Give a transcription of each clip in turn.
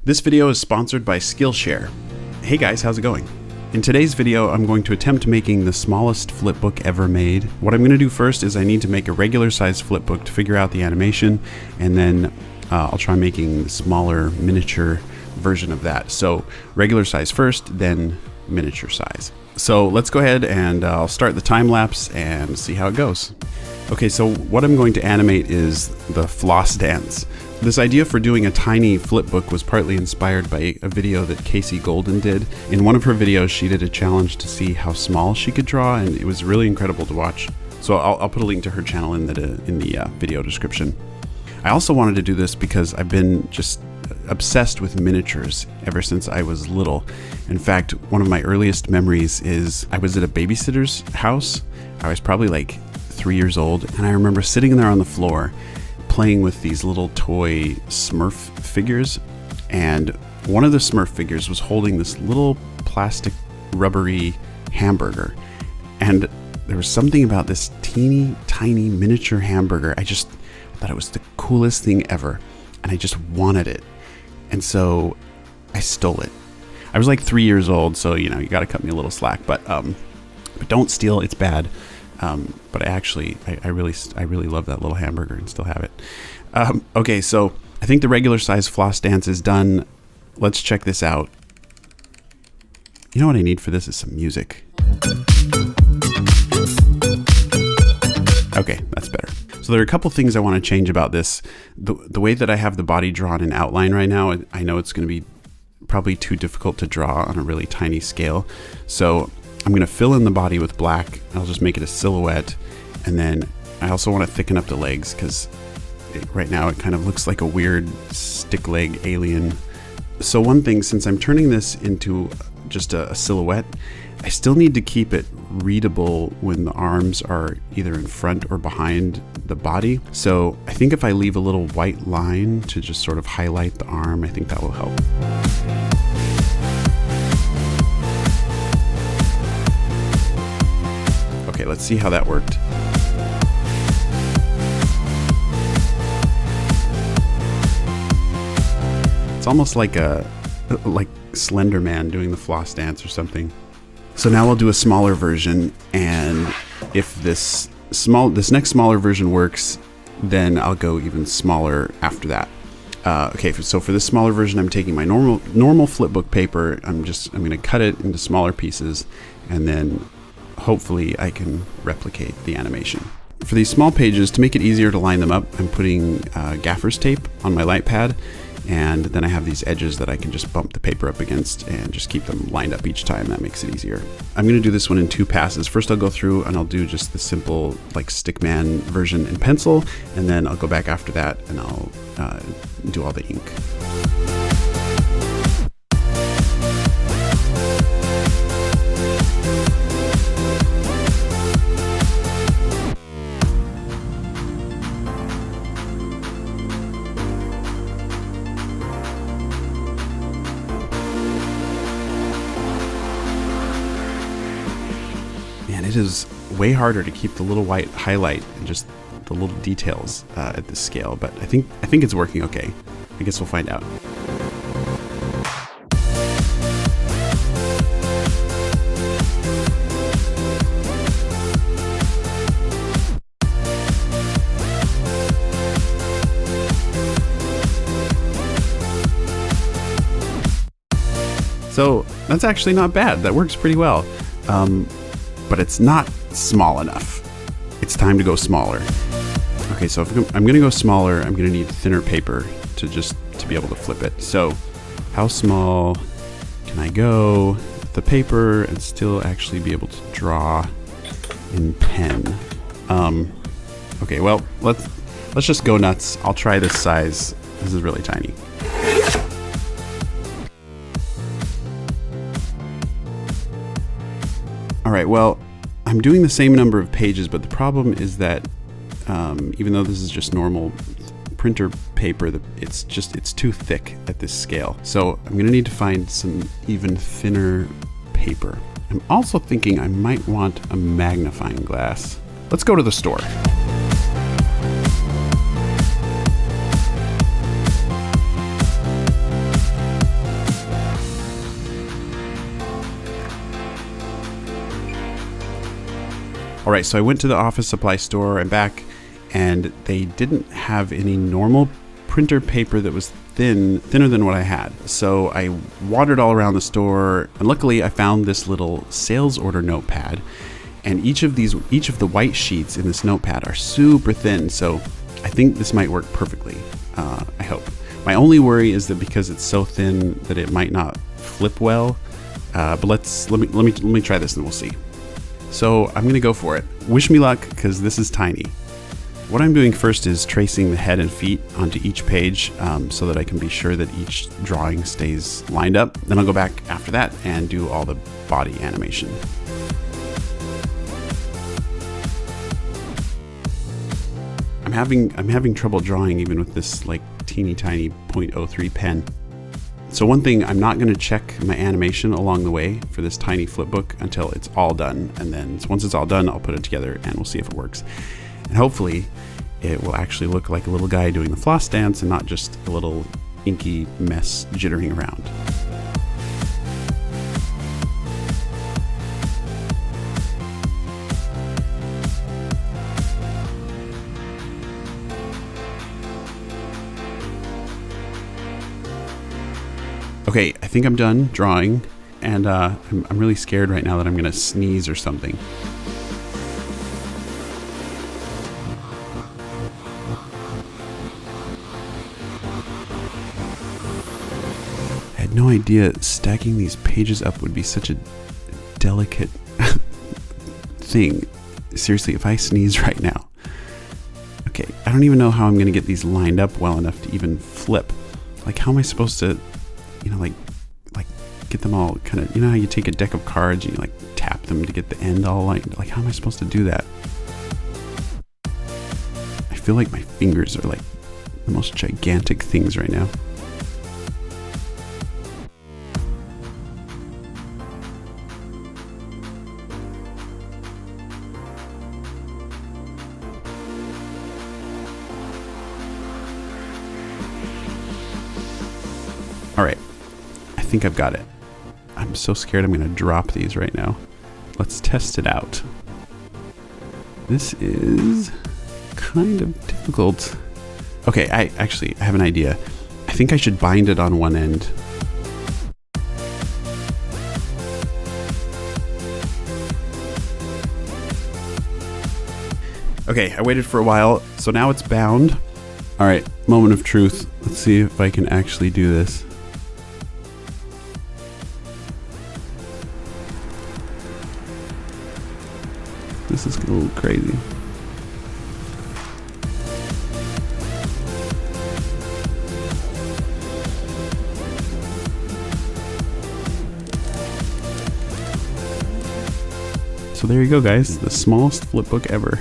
This video is sponsored by Skillshare. Hey guys, how's it going? In today's video, I'm going to attempt making the smallest flipbook ever made. What I'm going to do first is I need to make a regular size flipbook to figure out the animation, and then I'll try making the smaller miniature version of that. So regular size first, then miniature size. So let's go ahead and I'll start the time lapse and see how it goes. Okay, so what I'm going to animate is the floss dance. This idea for doing a tiny flipbook was partly inspired by a video that Casey Golden did. In one of her videos, she did a challenge to see how small she could draw, and it was really incredible to watch. So I'll put a link to her channel in the video description. I also wanted to do this because I've been just obsessed with miniatures ever since I was little. In fact, one of my earliest memories is I was at a babysitter's house. I was probably like 3 years old, and I remember sitting there on the floor playing with these little toy Smurf figures, and one of the Smurf figures was holding this little plastic rubbery hamburger, and there was something about this teeny tiny miniature hamburger. I just thought it was the coolest thing ever, and I just wanted it, and so I stole it. I was like 3 years old, so you know, you gotta cut me a little slack, but don't steal, it's bad. But I really love that little hamburger and still have it. Okay, so I think the regular size floss dance is done. Let's check this out. You know what I need for this is some music. Okay, that's better. So there are a couple things I want to change about this. The way that I have the body drawn in outline right now, I know it's going to be probably too difficult to draw on a really tiny scale. So I'm going to fill in the body with black. I'll just make it a silhouette. And then I also want to thicken up the legs because right now it kind of looks like a weird stick leg alien. So one thing, since I'm turning this into just a silhouette, I still need to keep it readable when the arms are either in front or behind the body. So I think if I leave a little white line to just sort of highlight the arm, I think that will help. Okay, let's see how that worked. It's almost like Slender Man doing the floss dance or something. So now we'll do a smaller version, and if this next smaller version works, then I'll go even smaller after that. Okay, so for this smaller version, I'm taking my normal flipbook paper. I'm going to cut it into smaller pieces, and then hopefully I can replicate the animation. For these small pages, to make it easier to line them up, I'm putting gaffer's tape on my light pad, and then I have these edges that I can just bump the paper up against and just keep them lined up each time. That makes it easier. I'm going to do this one in 2 passes. First I'll go through and I'll do just the simple like stickman version in pencil, and then I'll go back after that and I'll do all the ink. It is way harder to keep the little white highlight and just the little details at this scale, but I think it's working okay. I guess we'll find out. So that's actually not bad. That works pretty well. But it's not small enough. It's time to go smaller. Okay, so if I'm gonna go smaller, I'm gonna need thinner paper to be able to flip it. So how small can I go with the paper and still actually be able to draw in pen? Okay, well, let's just go nuts. I'll try this size. This is really tiny. All right, well, I'm doing the same number of pages, but the problem is that even though this is just normal printer paper, it's too thick at this scale. So I'm gonna need to find some even thinner paper. I'm also thinking I might want a magnifying glass. Let's go to the store. All right, so I went to the office supply store and back, and they didn't have any normal printer paper that was thinner than what I had. So I wandered all around the store, and luckily I found this little sales order notepad. And each of the white sheets in this notepad are super thin, so I think this might work perfectly. I hope. My only worry is that because it's so thin that it might not flip well. But let me try this and we'll see. So I'm gonna go for it. Wish me luck, because this is tiny. What I'm doing first is tracing the head and feet onto each page so that I can be sure that each drawing stays lined up. Then I'll go back after that and do all the body animation. I'm having trouble drawing even with this like teeny tiny 0.03 pen. So one thing, I'm not going to check my animation along the way for this tiny flipbook until it's all done. And then once it's all done, I'll put it together and we'll see if it works. And hopefully it will actually look like a little guy doing the floss dance and not just a little inky mess jittering around. Okay, I think I'm done drawing, and I'm really scared right now that I'm gonna sneeze or something. I had no idea stacking these pages up would be such a delicate thing. Seriously, if I sneeze right now. Okay, I don't even know how I'm gonna get these lined up well enough to even flip. Like, how am I supposed to, you know, like get them all kind of, you know how you take a deck of cards and you like tap them to get the end all lined? Like, how am I supposed to do that? I feel like my fingers are like the most gigantic things right now. All right, I think I've got it. I'm so scared I'm gonna drop these right now. Let's test it out. This is kind of difficult. Okay, I have an idea. I think I should bind it on one end. Okay, I waited for a while, so now it's bound. All right, moment of truth. Let's see if I can actually do this. This is a little crazy. So there you go, guys, the smallest flipbook ever.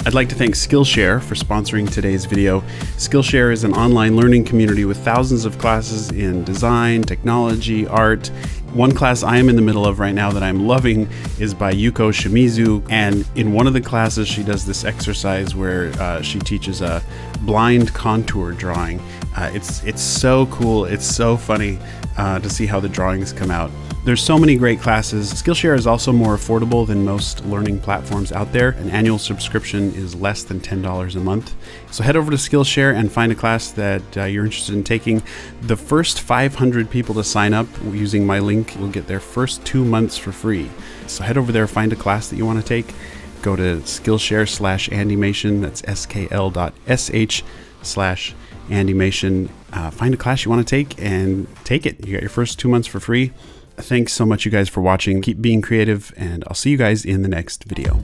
I'd like to thank Skillshare for sponsoring today's video. Skillshare is an online learning community with thousands of classes in design, technology, art. One class I am in the middle of right now that I'm loving is by Yuko Shimizu, and in one of the classes she does this exercise where she teaches a blind contour drawing. It's so cool, it's so funny to see how the drawings come out. There's so many great classes. Skillshare is also more affordable than most learning platforms out there. An annual subscription is less than $10 a month. So head over to Skillshare and find a class that you're interested in taking. The first 500 people to sign up using my link will get their first 2 months for free. So head over there, find a class that you want to take. Go to Skillshare/Andymation, that's skl.sh/Andymation. Find a class you want to take and take it. You got your first 2 months for free. Thanks so much, you guys, for watching. Keep being creative, and I'll see you guys in the next video.